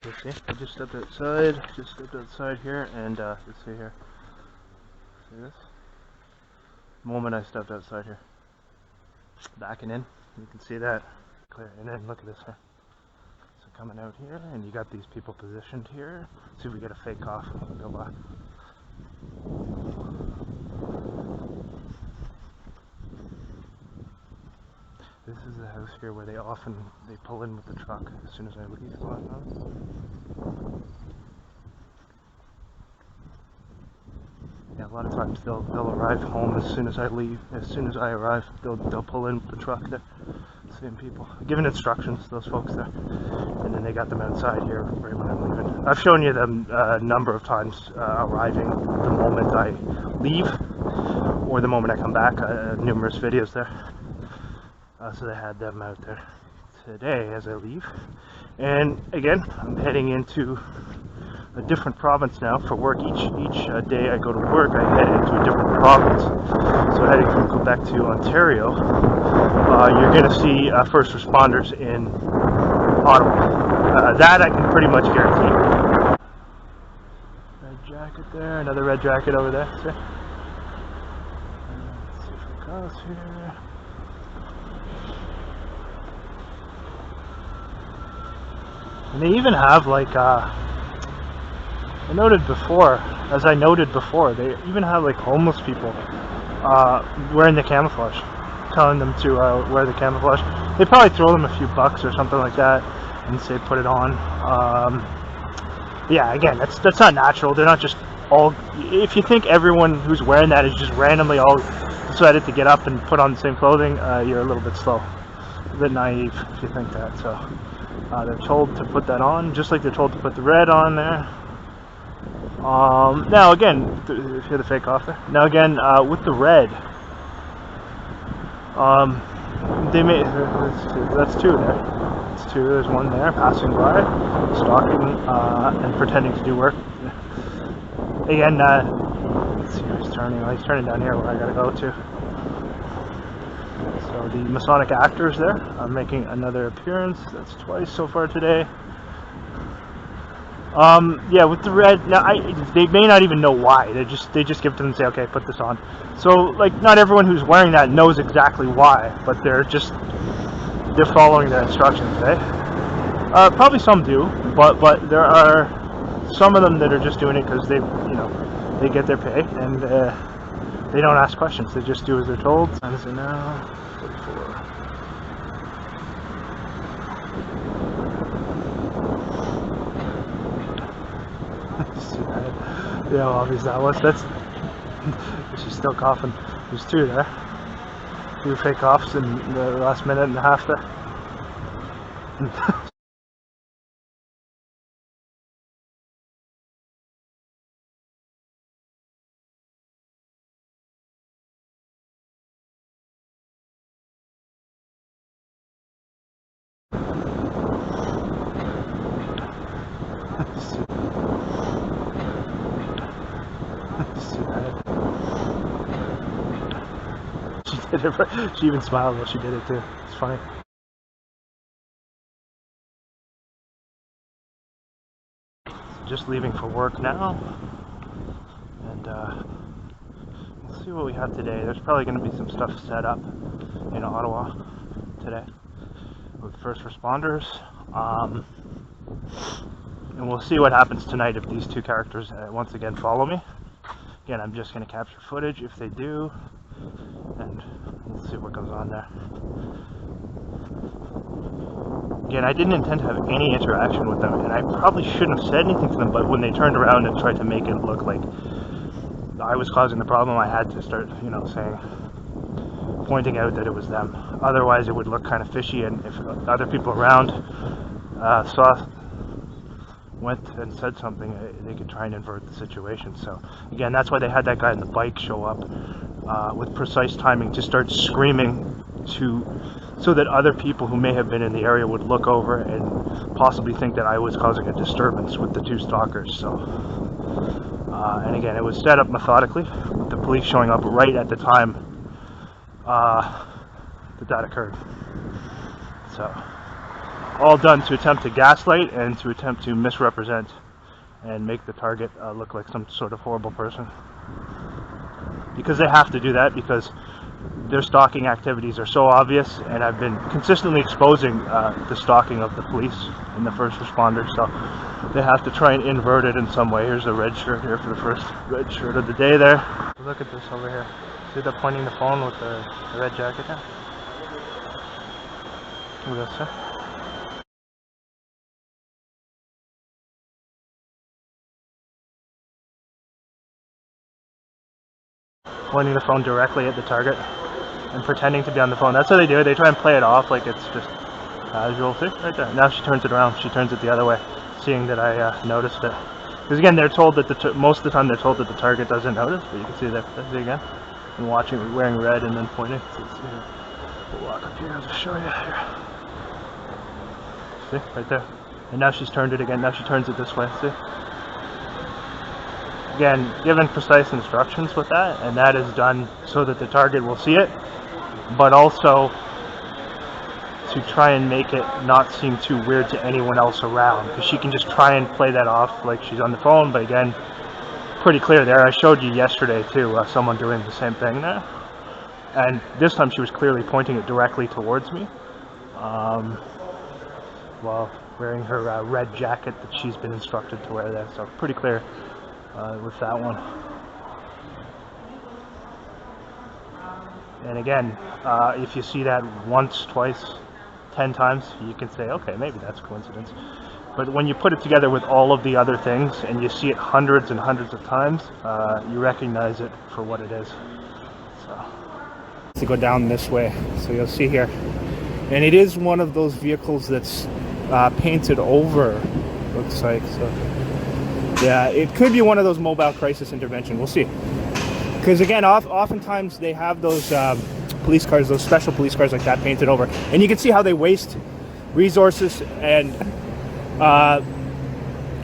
See, I just stepped outside here, and let's see here. See this? The moment I stepped outside here. Backing in, you can see that clear. And then look at this here. So coming out here, and you got these people positioned here. See if we get a fake cough. Go by. This is the house here where they pull in with the truck as soon as I leave. Yeah, a lot of times they'll arrive home as soon as I leave. As soon as I arrive, they'll pull in with the truck there. Same people, giving instructions, those folks there, and then they got them outside here right when I'm leaving. I've shown you them a number of times arriving the moment I leave or the moment I come back. Numerous videos there. So they had them out there today as I leave. And again, I'm heading into a different province now for work. Each day I go to work, I head into a different province. So heading from Quebec to Ontario, you're going to see Firstresponders in Ottawa. That I can pretty much guarantee. Red jacket there, another red jacket over there. See? Let's see if it goes here. And they even have like, I noted before, they even have like homeless people wearing the camouflage, telling them to wear the camouflage. They probably throw them a few bucks or something like that and say put it on. Yeah, again, that's not natural. They're not just all, if you think everyone who's wearing that is just randomly all decided to get up and put on the same clothing, you're a little bit slow, a bit naive if you think that. So they're told to put that on, just like they're told to put the red on there. Now again, if you hear the fake off there. Now again, with the red, they may, that's two there. That's two, there's one there, passing by, stalking, and pretending to do work. Again, let's see where he's turning. Oh, he's turning down here where I gotta go to. So the Masonic actors there are making another appearance. That's twice so far today. Yeah, with the red, now they may not even know why. They just give it to them and say, okay, put this on. So like, not everyone who's wearing that knows exactly why, but they're following their instructions, eh? Probably some do, but there are some of them that are just doing it because they get their pay and they don't ask questions. They just do as they're told. Time is it now? 44. Yeah, well, obviously that was. She's still coughing. There's two there. Two fake coughs in the last minute and a half there. She even smiled while she did it too. It's funny. Just leaving for work now, and we'll see what we have today. There's probably going to be some stuff set up in Ottawa today with Firstresponders, and we'll see what happens tonight if these two characters once again follow me. Again, I'm just going to capture footage if they do, and we'll see what goes on there. Again, I didn't intend to have any interaction with them, and I probably shouldn't have said anything to them, but when they turned around and tried to make it look like I was causing the problem, I had to start, pointing out that it was them. Otherwise, it would look kind of fishy, and if other people around went and said something, they could try and invert the situation. So again, that's why they had that guy on the bike show up with precise timing to start screaming so that other people who may have been in the area would look over and possibly think that I was causing a disturbance with the two stalkers. So and again, it was set up methodically with the police showing up right at the time that occurred. So all done to attempt to gaslight and to attempt to misrepresent and make the target look like some sort of horrible person. Because they have to do that, because their stalking activities are so obvious, and I've been consistently exposing the stalking of the police and the first responders, so they have to try and invert it in some way. Here's the red shirt here for the first red shirt of the day there. Look at this over here. See the pointing the phone with the red jacket there? Look at this, huh? Pointing the phone directly at the target and pretending to be on the phone. That's how they do it. They try and play it off like it's just casual. See, right there. Now she turns it around. She turns it the other way, seeing that I noticed it. Because again, they're told that most of the time they're told that the target doesn't notice, but you can see that. See again, and watching, wearing red and then pointing. We'll walk up here. I'll just show you here. See, right there. And now she's turned it again. Now she turns it this way. See. Again, given precise instructions with that, and that is done so that the target will see it, but also to try and make it not seem too weird to anyone else around, because she can just try and play that off like she's on the phone, but again, pretty clear there. I showed you yesterday too, someone doing the same thing there, and this time she was clearly pointing it directly towards me, while wearing her red jacket that she's been instructed to wear there, so pretty clear. With that one. And again, if you see that once, twice, 10 times, you can say, okay, maybe that's a coincidence. But when you put it together with all of the other things and you see it hundreds and hundreds of times, you recognize it for what it is. So, to go down this way, so you'll see here. And it is one of those vehicles that's painted over, looks like. So. Yeah, it could be one of those mobile crisis intervention. We'll see. Because again, oftentimes they have those police cars, those special police cars like that painted over. And you can see how they waste resources and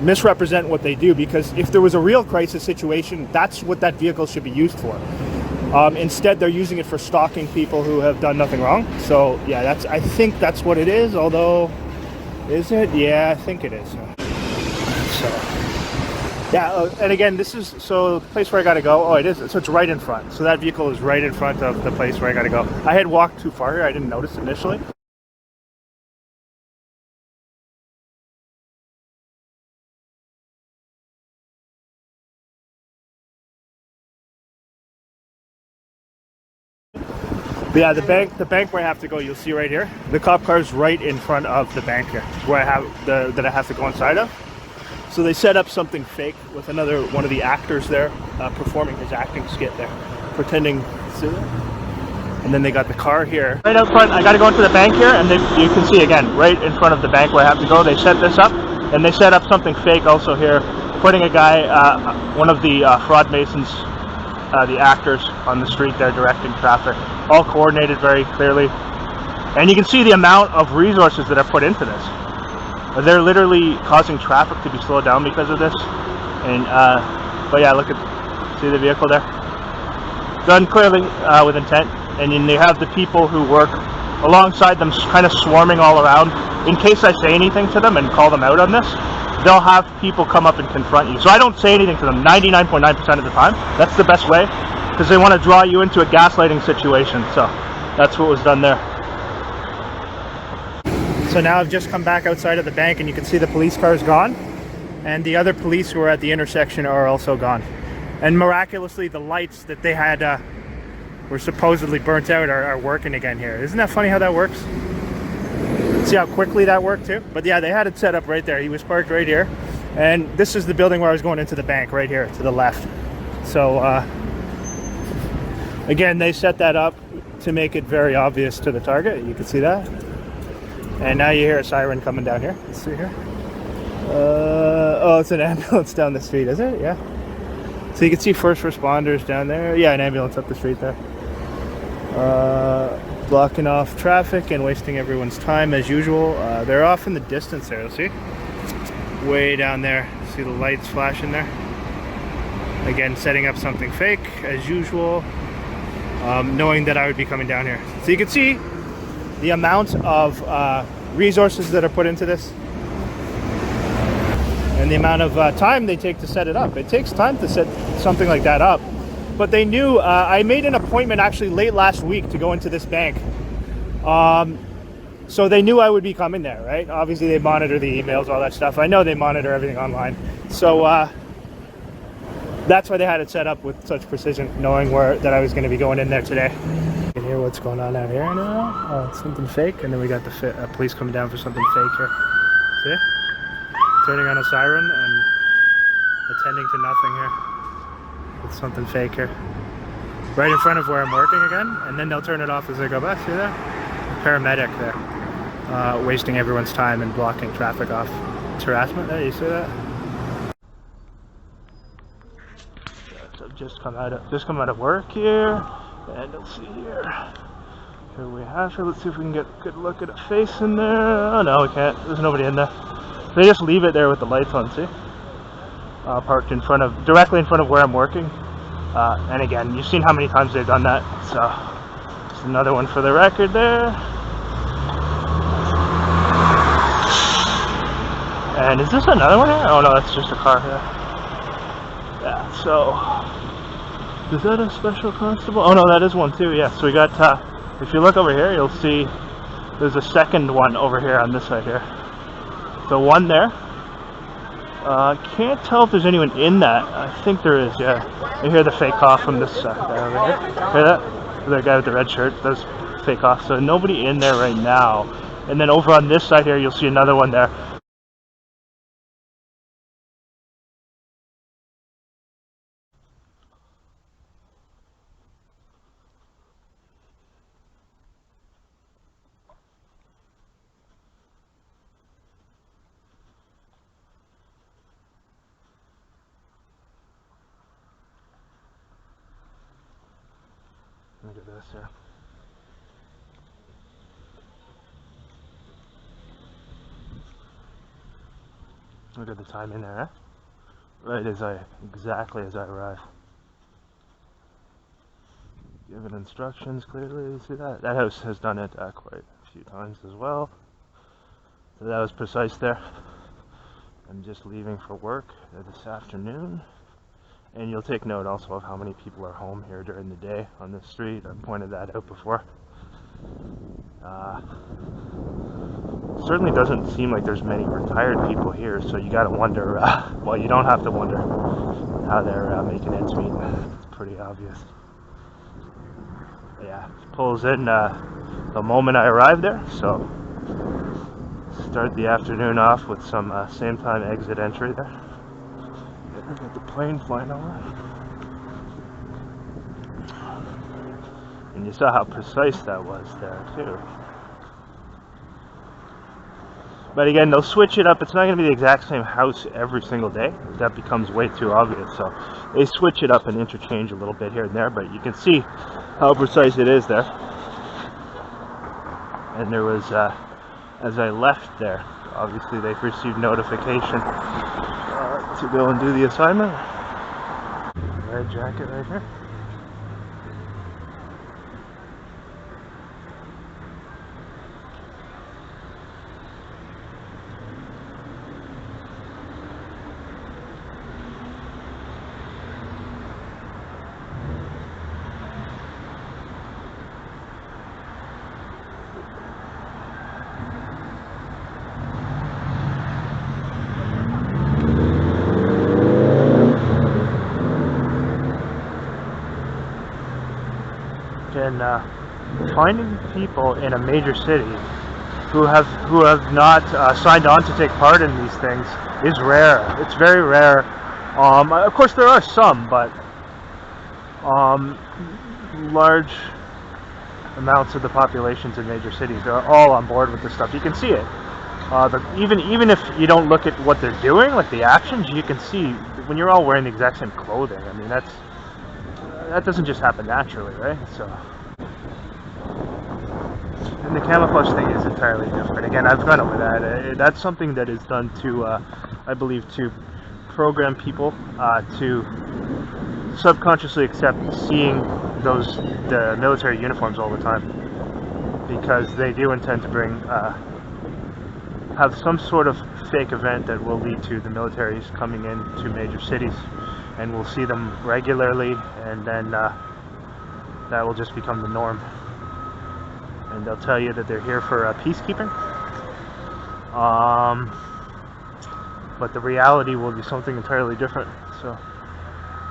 misrepresent what they do. Because if there was a real crisis situation, that's what that vehicle should be used for. Instead, they're using it for stalking people who have done nothing wrong. So yeah, I think that's what it is. Although, is it? Yeah, I think it is. So. Yeah, and again, this is, so the place where I gotta go, oh, it is, so it's right in front. So that vehicle is right in front of the place where I gotta go. I had walked too far here, I didn't notice initially. But yeah, the bank where I have to go, you'll see right here. The cop car is right in front of the bank here, where that I have to go inside of. So they set up something fake with one of the actors there, performing his acting skit there, pretending. And then they got the car here. Right out front, I got to go into the bank here, and you can see again, right in front of the bank where I have to go, they set this up, and they set up something fake also here, putting a guy, one of the fraud masons, the actors on the street there directing traffic, all coordinated very clearly. And you can see the amount of resources that are put into this. They're literally causing traffic to be slowed down because of this. And but yeah, see the vehicle there? Done clearly with intent. And then they have the people who work alongside them kind of swarming all around. In case I say anything to them and call them out on this, they'll have people come up and confront you. So I don't say anything to them 99.9% of the time. That's the best way, because they want to draw you into a gaslighting situation. So that's what was done there. So now I've just come back outside of the bank, and you can see the police car is gone, and the other police who are at the intersection are also gone. And miraculously, the lights that they had were supposedly burnt out are working again here. Isn't that funny how that works? See how quickly that worked too? But yeah, they had it set up right there. He was parked right here, and this is the building where I was going into the bank, right here to the left. So again, they set that up to make it very obvious to the target. You can see that. And now you hear a siren coming down here. Let's see here. Oh, it's an ambulance down the street, is it? Yeah. So you can see first responders down there. Yeah, an ambulance up the street there. Blocking off traffic and wasting everyone's time as usual. They're off in the distance there, see? Way down there. See the lights flashing there? Again, setting up something fake as usual, knowing that I would be coming down here. So you can see the amount of resources that are put into this and the amount of time they take to set it up. It takes time to set something like that up. But they knew, I made an appointment actually late last week to go into this bank. So they knew I would be coming there, right? Obviously they monitor the emails, all that stuff. I know they monitor everything online. So that's why they had it set up with such precision, knowing that I was going to be going in there today. You can hear what's going on out here now. Oh, it's something fake. And then we got the police coming down for something fake here. See? Turning on a siren and attending to nothing here. It's something fake here. Right in front of where I'm working again, and then they'll turn it off as they go by. See that? Paramedic there, wasting everyone's time and blocking traffic off. It's harassment there, you see that? So I've just come out of work here, and let's see here. Here we have it. Let's see if we can get a good look at a face in there. Oh no, we can't. There's nobody in there. They just leave it there with the lights on, see? Parked directly in front of where I'm working. And again, you've seen how many times they've done that. So, just another one for the record there. And is this another one here? Oh no, that's just a car here. Yeah, so, is that a special constable? Oh no, that is one too, yeah. So we got, if you look over here, you'll see there's a second one over here on this side here. So one there. Can't tell if there's anyone in that. I think there is, yeah. You hear the fake cough from this guy over here. Hear that? The guy with the red shirt does fake cough. So nobody in there right now. And then over on this side here, you'll see another one there. Look at this here. Look at the time in there, eh? Right exactly as I arrive. Given instructions clearly, you see that? That house has done it quite a few times as well. So that was precise there. I'm just leaving for work this afternoon. And you'll take note also of how many people are home here during the day on this street. I pointed that out before. Certainly doesn't seem like there's many retired people here, so you gotta wonder, well, you don't have to wonder how they're making ends meet. It's pretty obvious. But yeah, pulls in the moment I arrived there, so start the afternoon off with some same time exit entry there. Got the plane flying over. And you saw how precise that was there too. But again, they'll switch it up. It's not going to be the exact same house every single day. That becomes way too obvious. So they switch it up and interchange a little bit here and there. But you can see how precise it is there. And there was, as I left there, obviously they've received notification to go and do the assignment. Red jacket right here. And finding people in a major city who have not signed on to take part in these things is rare. It's very rare. Of course, there are some, but large amounts of the populations in major cities are all on board with this stuff. You can see it. Even if you don't look at what they're doing, like the actions, you can see when you're all wearing the exact same clothing. I mean, that doesn't just happen naturally, right? So, and the camouflage thing is entirely different. Again, I've gone over that. That's something that is done to, I believe, to program people to subconsciously accept seeing the military uniforms all the time, because they do intend to bring have some sort of fake event that will lead to the militaries coming into major cities, and we'll see them regularly, and then that will just become the norm. And they'll tell you that they're here for peacekeeping, but the reality will be something entirely different. So,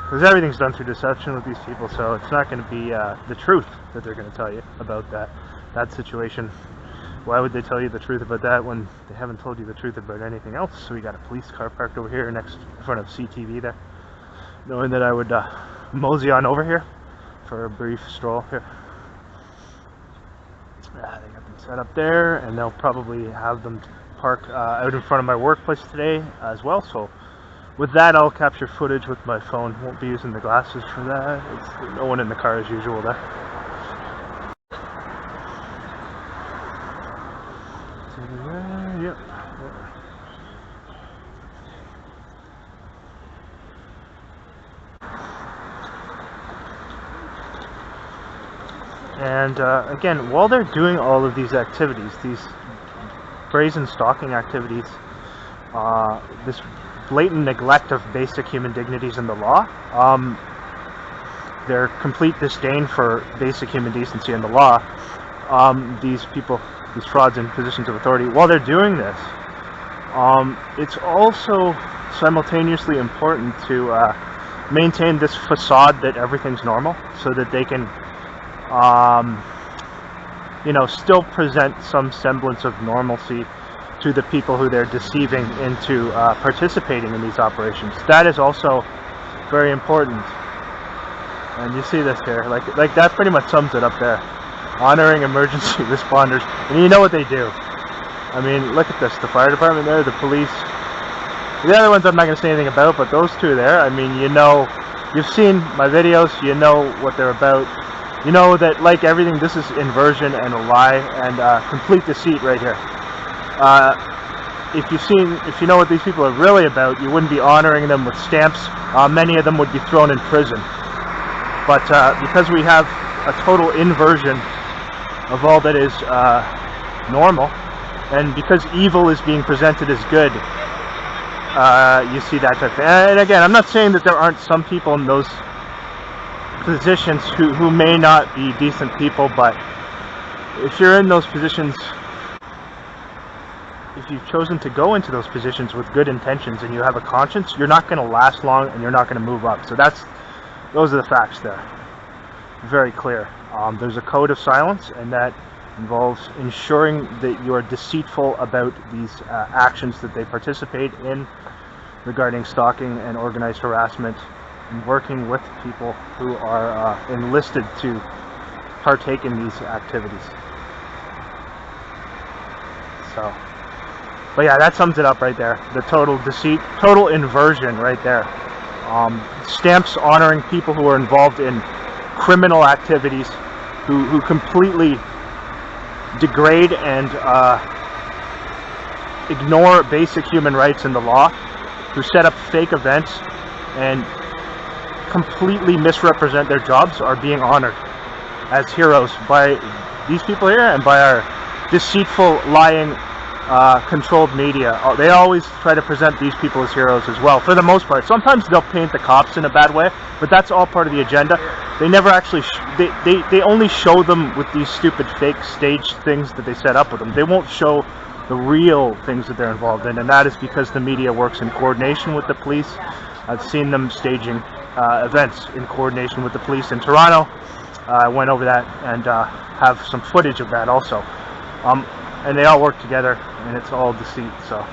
because everything's done through deception with these people, so it's not going to be the truth that they're going to tell you about that situation. Why would they tell you the truth about that when they haven't told you the truth about anything else? So we got a police car parked over here next in front of CTV there, knowing that I would mosey on over here for a brief stroll here. They got them set up there, and they'll probably have them park out in front of my workplace today as well. So with that, I'll capture footage with my phone. Won't be using the glasses for that. It's no one in the car as usual there. Yep. And again, while they're doing all of these activities, these brazen stalking activities, this blatant neglect of basic human dignities in the law, their complete disdain for basic human decency in the law, these people, these frauds in positions of authority, while they're doing this, it's also simultaneously important to maintain this facade that everything's normal, so that they can still present some semblance of normalcy to the people who they're deceiving into participating in these operations. That is also very important. And you see this here, like that pretty much sums it up there. Honoring emergency responders, and you know what they do. I mean, look at this, the fire department there, the police. The other ones I'm not going to say anything about, but those two there, I mean, you've seen my videos, you know what they're about. You know that, like everything, this is inversion and a lie and complete deceit right here. If you know what these people are really about, you wouldn't be honoring them with stamps. Many of them would be thrown in prison. But because we have a total inversion of all that is normal, and because evil is being presented as good, you see that type of thing. And again, I'm not saying that there aren't some people in those positions who may not be decent people, but if you're in those positions, if you've chosen to go into those positions with good intentions and you have a conscience, you're not going to last long and you're not going to move up. So those are the facts there. Very clear. There's a code of silence, and that involves ensuring that you are deceitful about these actions that they participate in regarding stalking and organized harassment, and working with people who are enlisted to partake in these activities. So, but yeah, that sums it up right there. The total deceit, total inversion right there. Stamps honoring people who are involved in criminal activities, who completely degrade and ignore basic human rights in the law, who set up fake events and completely misrepresent their jobs, are being honored as heroes by these people here and by our deceitful, lying, controlled media. They always try to present these people as heroes as well, for the most part. Sometimes they'll paint the cops in a bad way, but that's all part of the agenda. They never actually, they only show them with these stupid fake stage things that they set up with them. They won't show the real things that they're involved in, and that is because the media works in coordination with the police. I've seen them staging events in coordination with the police in Toronto. I went over that and have some footage of that also. And they all work together, and it's all deceit. So,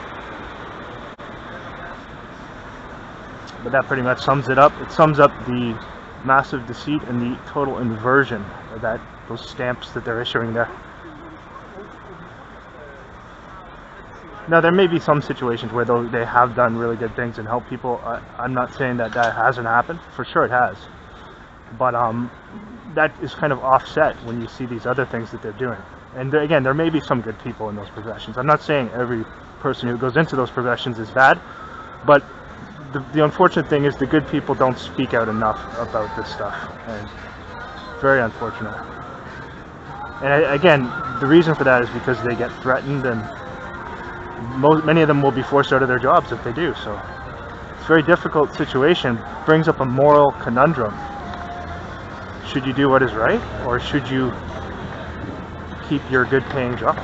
but that pretty much sums it up. It sums up the massive deceit and the total inversion of those stamps that they're issuing there. Now, there may be some situations where they have done really good things and helped people. I'm not saying that hasn't happened. For sure it has. But that is kind of offset when you see these other things that they're doing. And again, there may be some good people in those professions. I'm not saying every person who goes into those professions is bad, but the unfortunate thing is the good people don't speak out enough about this stuff, and it's very unfortunate. And again, the reason for that is because they get threatened, and many of them will be forced out of their jobs if they do. So it's a very difficult situation. Brings up a moral conundrum. Should you do what is right, or should you keep your good paying job?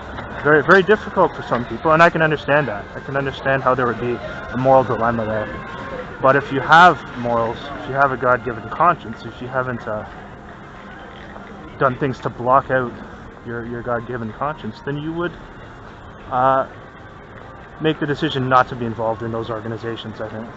Very, very difficult for some people, and I can understand that. I can understand how there would be a moral dilemma there. But if you have morals, if you have a God-given conscience, if you haven't done things to block out your God-given conscience, then you would make the decision not to be involved in those organizations, I think.